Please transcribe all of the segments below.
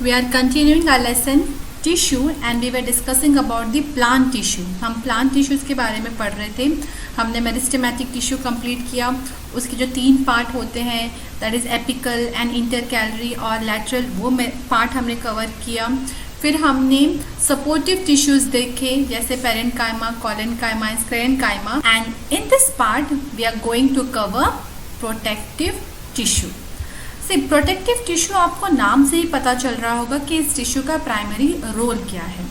We are continuing our lesson tissue and we were discussing about the plant tissue. हम plant tissues के बारे में पढ़ रहे थे. हमने मेरिस्टेमेटिक टिश्यू कंप्लीट किया. उसके जो 3 पार्ट होते हैं that is apical and intercalary और लैटरल, वो पार्ट हमने कवर किया. फिर हमने सपोर्टिव टिश्यूज देखे जैसे parenchyma, collenchyma, sclerenchyma. And in this part we are going to cover protective tissue. Protective tissue आपको नाम से ही पता चल रहा होगा कि इस टिश्यू का प्राइमरी रोल क्या है.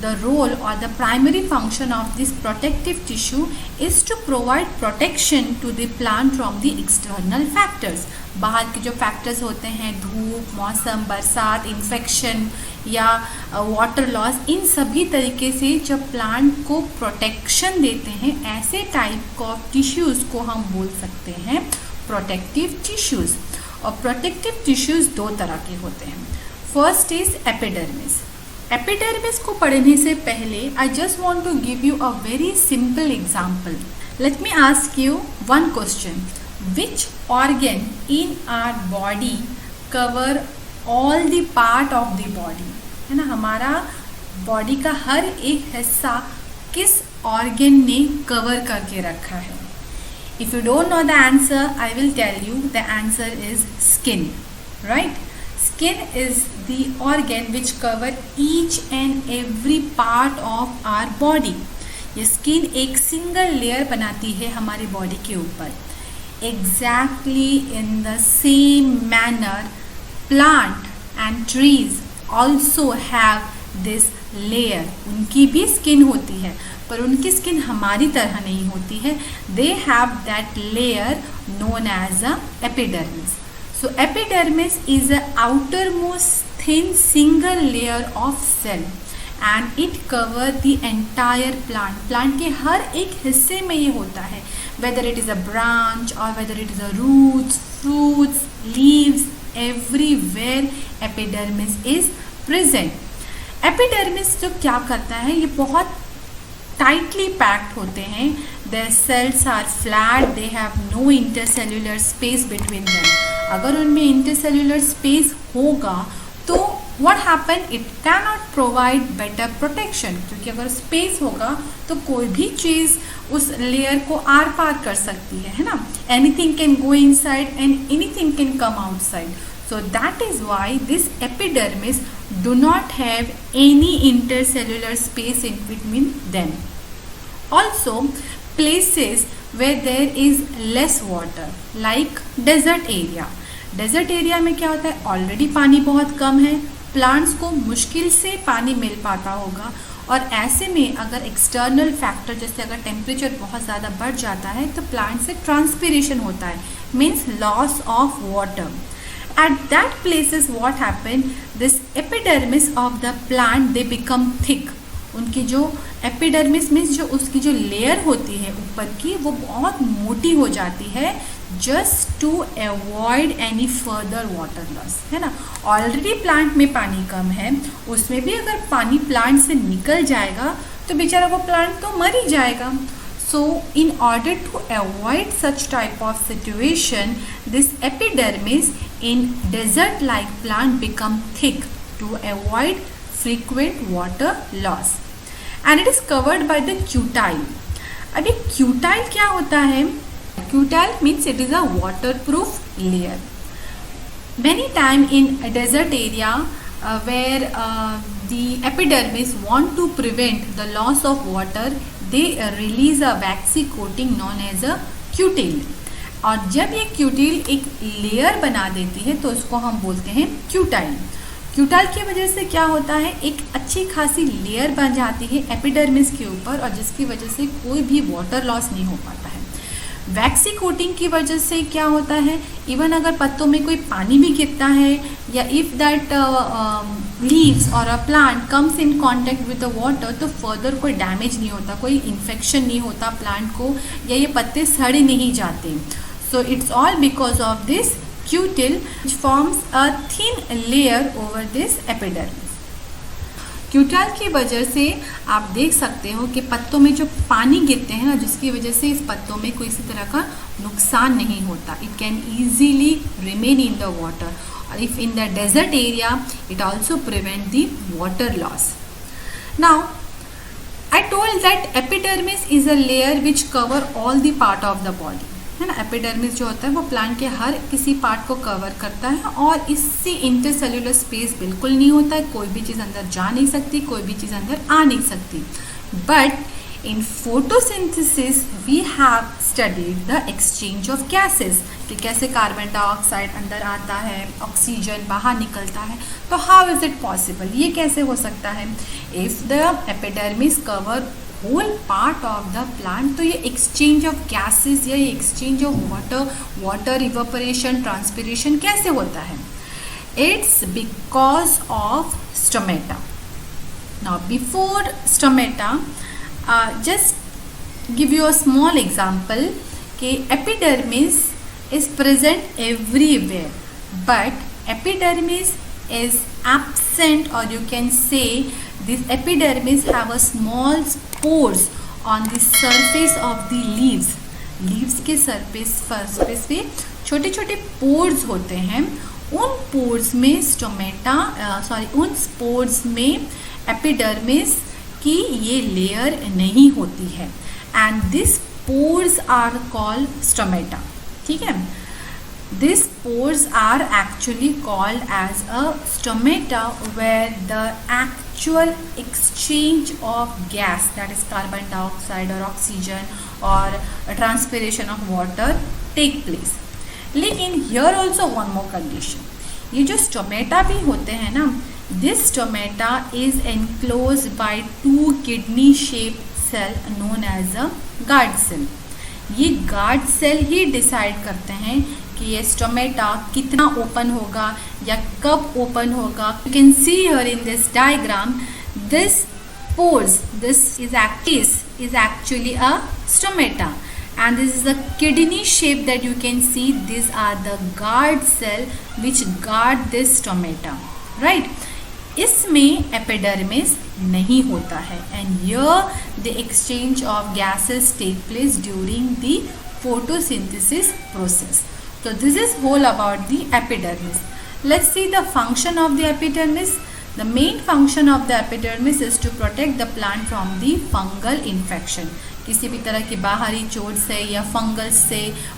द रोल और the primary function of this protective tissue is to provide protection to the plant from the external factors. बाहर के जो फैक्टर्स होते हैं, धूप, मौसम, बरसात, इन्फेक्शन या वाटर लॉस, इन सभी तरीके से जब प्लांट को प्रोटेक्शन देते हैं, ऐसे टाइप ऑफ टिश्यूज़ को हम बोल सकते हैं प्रोटेक्टिव टिश्यूज़. और प्रोटेक्टिव टिश्यूज़ 2 तरह के होते हैं. First is epidermis. एपिडर्मिस को पढ़ने से पहले I just want to give you a very simple example. Let me ask you one question. Which organ in our body cover all the part of the body? है ना, हमारा body का हर एक हिस्सा किस ऑर्गन ने कवर करके रखा है? If you don't know the answer, I will tell you the answer is skin, right? Skin is the organ which cover each and every part of our body. ये skin एक single layer बनाती है हमारी body के ऊपर. Exactly in the same manner, plant and trees also have this layer. उनकी भी skin होती है पर उनकी स्किन हमारी तरह नहीं होती है. They have that layer known as a epidermis. So epidermis is a outermost thin single layer of cell and it cover the entire plant. Plant के हर एक हिस्से में ये होता है, whether it is a branch और whether it is a roots, fruits, leaves, everywhere epidermis is present. Epidermis जो क्या करता है, ये बहुत टाइटली पैक्ड होते हैं. Their cells are flat, they have no intercellular space between them. अगर उनमें इंटरसेल्यूलर स्पेस होगा तो what happen, it can not provide better protection. क्योंकि अगर स्पेस होगा तो कोई भी चीज़ उस लेयर को आर पार कर सकती है ना. Anything can go inside and anything can come outside. So that is why this epidermis do not have any intercellular space in between them. Also, places where there is less water, like desert area. Desert area में क्या होता है, already पानी बहुत कम है, plants को मुश्किल से पानी मिल पाता होगा. और ऐसे में अगर एक्सटर्नल फैक्टर जैसे अगर टेम्परेचर बहुत ज़्यादा बढ़ जाता है तो प्लांट से ट्रांसपीरेशन होता है, means loss of water. At that places what happen, this epidermis of the plant they become thick. उनकी जो epidermis means जो उसकी जो लेयर होती है ऊपर की, वो बहुत मोटी हो जाती है just to avoid any further water loss. है ना, ऑलरेडी प्लांट में पानी कम है, उसमें भी अगर पानी प्लांट से निकल जाएगा तो बेचारा वो प्लांट तो मर ही जाएगा. So in order to avoid such type of situation, this epidermis in desert like plant become thick to avoid frequent water loss and it is covered by the cutile. अभी cutile क्या होता है? Cutile means it is a waterproof layer. Many time in a desert area where the epidermis want to prevent the loss of water, they release a waxy coating known as a cutile. और जब ये क्यूटिल एक layer बना देती है तो उसको हम बोलते हैं क्यूटाइल. क्यूटाइल की वजह से क्या होता है, एक अच्छी खासी लेयर बन जाती है एपिडर्मिस के ऊपर और जिसकी वजह से कोई भी वाटर लॉस नहीं हो पाता है. वैक्सी कोटिंग की वजह से क्या होता है, इवन अगर पत्तों में कोई पानी भी गिरता है या इफ़ दैट लीव्स और a plant comes in contact with the water तो फर्दर कोई डैमेज नहीं होता, कोई इन्फेक्शन नहीं होता प्लांट को, या ये पत्ते सड़ नहीं जाते. So it's all because of this cutile which forms a thin layer over this epidermis. क्यूटाइल की वजह से आप देख सकते हो कि पत्तों में जो पानी गिरते हैं ना, जिसकी वजह से इस पत्तों में कोई इसी तरह का नुकसान नहीं होता. It can easily remain in the water. If in the desert area, it also prevent the water loss. Now, I told that epidermis is a layer which cover all the part of the body, है ना. Epidermis जो होता है वो plant के हर किसी part को cover करता है और इससे इंटरसेल्यूलर स्पेस बिल्कुल नहीं होता है, कोई भी चीज़ अंदर जा नहीं सकती, कोई भी चीज़ अंदर आ नहीं सकती. But in photosynthesis we have studied the exchange of gases, कि कैसे कार्बन डाइऑक्साइड अंदर आता है, ऑक्सीजन बाहर निकलता है. तो हाउ इज इट पॉसिबल, ये कैसे हो सकता है. If the epidermis cover whole part of the plant, तो ये एक्सचेंज ऑफ गैसेस या ये exchange of water evaporation, transpiration कैसे होता है. It's because of stomata. Now before stomata, just give you a small example कि epidermis is present everywhere, but epidermis is absent, or you can say this epidermis have a small spores on the surface of the leaves. leaves के surface पे छोटे छोटे pores होते हैं. उन pores में stomata उन spores में epidermis की ये layer नहीं होती है, and these pores are called stomata. ठीक है. These pores are actually called as a stomata, where the actual exchange of gas, that is carbon dioxide or oxygen or transpiration of water take place. लेकिन here also one more condition, ये जो stomata भी होते हैं ना, this stomata is enclosed by two kidney shaped cell known as a guard cell. ये guard cell ही decide करते हैं कि ये स्टोमेटा कितना ओपन होगा या कब ओपन होगा. You can see here in this diagram, this pores, this is actually a stomata, and this is the kidney shape that you can see. These are the guard cell which guard this stomata, right. इसमें epidermis नहीं होता है, and here the exchange of gases take place during the photosynthesis process. So this is whole about the epidermis. Let's see the function of the epidermis. The main function of the epidermis is to protect the plant from the fungal infection. किसी भी तरह की बाहरी चोट से या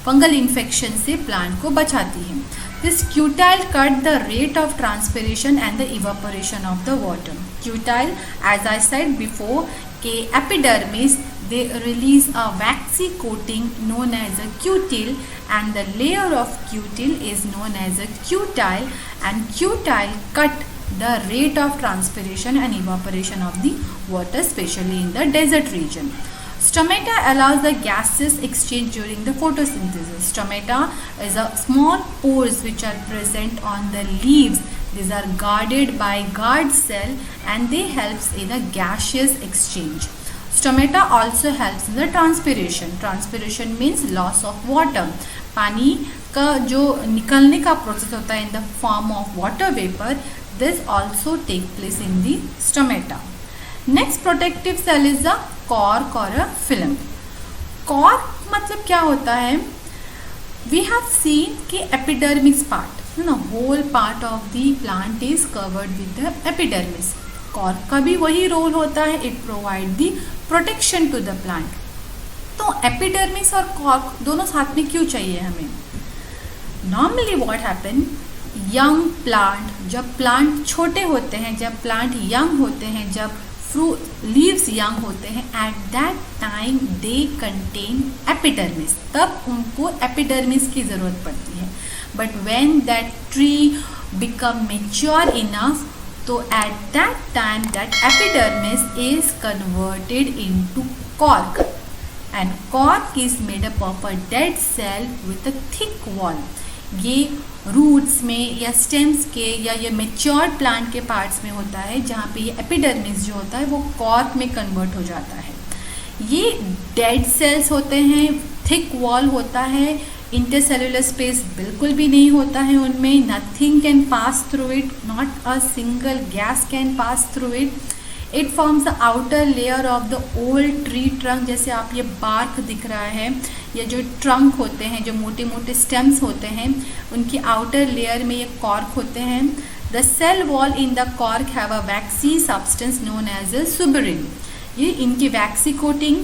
fungal infection से plant को बचाती है. This cutile cut the rate of transpiration and the evaporation of the water. Cutile, as I said before, के epidermis, they release a waxy coating known as a cutil, and the layer of cutil is known as a cutile, and cutile cut the rate of transpiration and evaporation of the water, especially in the desert region. Stomata allows the gases exchange during the photosynthesis. Stomata is a small pores which are present on the leaves. These are guarded by guard cell, and they helps in a gaseous exchange. Stomata also helps in the transpiration. Transpiration means loss of water. पानी का जो निकलने का process होता है in the form of water vapor, this also take place in the stomata. Next protective cell is the cork or a film. Cork मतलब क्या होता है? We have seen कि epidermis part, the whole part of the plant is covered with the epidermis. Cork का भी वही role होता है, it provide the protection to the plant. तो epidermis और cork दोनों साथ में क्यों चाहिए हमें? Normally what happen, young plant, जब plant छोटे होते हैं, जब plant young होते हैं, जब लीव्स यंग होते हैं, at that time they contain epidermis, तब उनको एपिडर्मिस की ज़रूरत पड़ती है. But when that tree become mature enough, तो at that time that epidermis is converted into cork, and cork is made up of a dead cell with a thick wall. ये roots में या stems के या ये mature plant के parts में होता है, जहाँ पे ये एपिडर्मिस जो होता है वो कॉर्क में कन्वर्ट हो जाता है. ये डेड सेल्स होते हैं, थिक वॉल होता है, इंटरसेल्युलर स्पेस बिल्कुल भी नहीं होता है उनमें, nothing can pass through it, not a single gas can pass through it. It forms the outer layer of the old tree trunk. जैसे आप ये बार्क दिख रहा है, ये जो ट्रंक होते हैं, जो मोटे मोटे स्टेम्स होते हैं, उनकी आउटर लेयर में ये कॉर्क होते हैं. The cell wall in the cork have a waxy substance known as a suberin. ये इनकी वैक्सी कोटिंग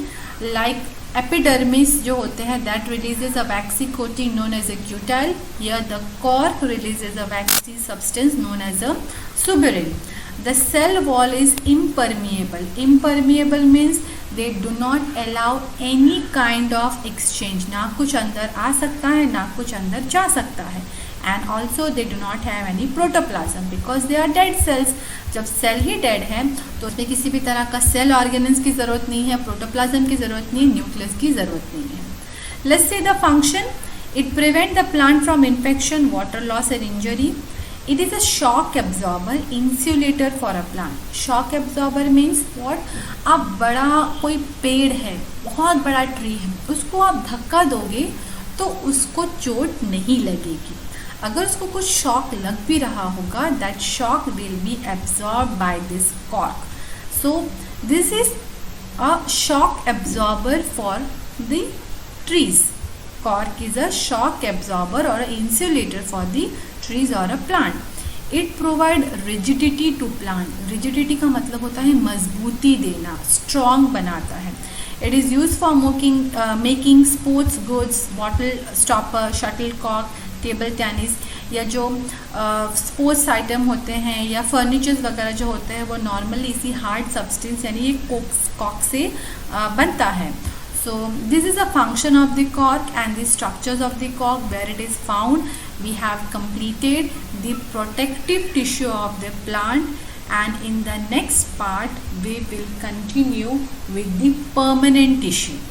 लाइक एपिडर्मिस जो होते हैं, that releases a waxy coating known as a cuticle. Here the cork releases a waxy substance known as a suberin. The cell wall is impermeable. Impermeable means they do not allow any kind of exchange. ना कुछ अंदर आ सकता है, ना कुछ अंदर जा सकता है. And also they do not have any protoplasm because they are dead cells. जब सेल ही डेड है तो उसमें किसी भी तरह का सेल ऑर्गेनेल्स की ज़रूरत नहीं है, प्रोटोप्लाज्म की ज़रूरत नहीं है, न्यूक्लियस की ज़रूरत नहीं है. Let's say the function. It prevent the plant from infection, water loss and injury. It is a shock absorber, insulator for a plant. Shock absorber means what? आप बड़ा कोई पेड़ है, बहुत बड़ा ट्री है, उसको आप धक्का दोगे तो उसको चोट नहीं लगेगी. अगर उसको कुछ शॉक लग भी रहा होगा, that shock will be absorbed by this cork. So this is a shock absorber for the trees. Cork is a shock absorber or an insulator for the trees or a plant. It provide rigidity to plant. Rigidity का मतलब होता है मजबूती देना, strong बनाता है. It is used for making sports goods, bottle stopper, shuttlecock, table tennis, या जो स्पोर्ट्स आइटम होते हैं या फर्नीचर्स वगैरह जो होते हैं वो नॉर्मली इसी हार्ड सब्सटेंस यानी ये कॉर्क से बनता है. So this is a function of the cork and the structures of the cork. Where it is found, we have completed the protective tissue of the plant, and in the next part we will continue with the permanent tissue.